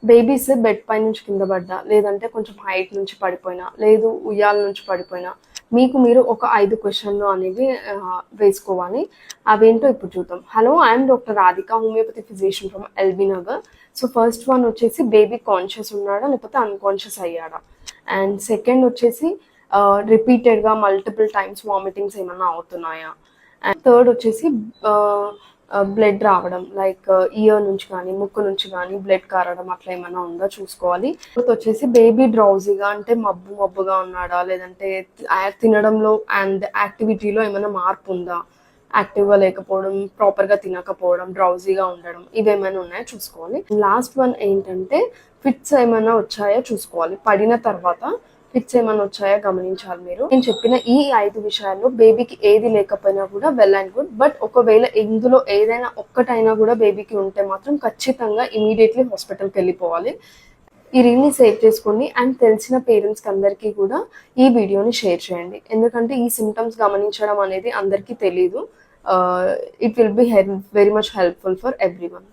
Babies bed పై నుంచి కింద పడ్డా, లేదంటే కొంచెం హైట్ నుంచి పడిపోయినా, లేదు ఉయ్యాల నుంచి పడిపోయినా, మీకు మీరు ఒక 5 క్వశ్చన్లు అనేవి వేసుకోవాలి. అవేంటో ఇప్పుడు చూద్దాం. Hello, I'm doctor Radhika, homeopathy physician from LB Nagar. So first one వచ్చేసి బేబీ కాన్షియస్ ఉన్నాడా లేకపోతే అన్కాన్షియస్ అయ్యాడా, అండ్ సెకండ్ వచ్చేసి రిపీటెడ్గా మల్టిపుల్ టైమ్స్ వామిటింగ్స్ ఏమన్నా అవుతున్నాయా, అండ్ థర్డ్ వచ్చేసి బ్లడ్ రావడం, లైక్ ఇయర్ నుంచి కానీ ముక్కు నుంచి కానీ బ్లడ్ కారడం అట్లా ఏమైనా ఉందా చూసుకోవాలి. ఫోర్త్ వచ్చేసి బేబీ డ్రౌజీగా, అంటే మబ్బుగా ఉన్నాడా, లేదంటే తినడంలో అండ్ యాక్టివిటీలో ఏమైనా మార్పు ఉందా, యాక్టివ్గా లేకపోవడం, ప్రాపర్గా తినకపోవడం, డ్రౌజీగా ఉండడం, ఇవేమైనా ఉన్నాయో చూసుకోవాలి. లాస్ట్ వన్ ఏంటంటే ఫిట్స్ ఏమైనా వచ్చాయో చూసుకోవాలి. పడిన తర్వాత ఫిట్స్ ఏమైనా వచ్చాయో గమనించాలి మీరు. నేను చెప్పిన ఈ 5 విషయాల్లో బేబీకి ఏది లేకపోయినా కూడా వెల్ అండ్ గుడ్. బట్ ఒకవేళ ఇందులో ఏదైనా ఒక్కటైనా కూడా బేబీకి ఉంటే మాత్రం ఖచ్చితంగా ఇమీడియట్లీ హాస్పిటల్కి వెళ్ళిపోవాలి. ఈ రీల్ని సేవ్ చేసుకోండి అండ్ తెలిసిన పేరెంట్స్కి అందరికీ కూడా ఈ వీడియోని షేర్ చేయండి. ఎందుకంటే ఈ సిమ్టమ్స్ గమనించడం అనేది అందరికీ తెలీదు. It will be very much helpful for everyone.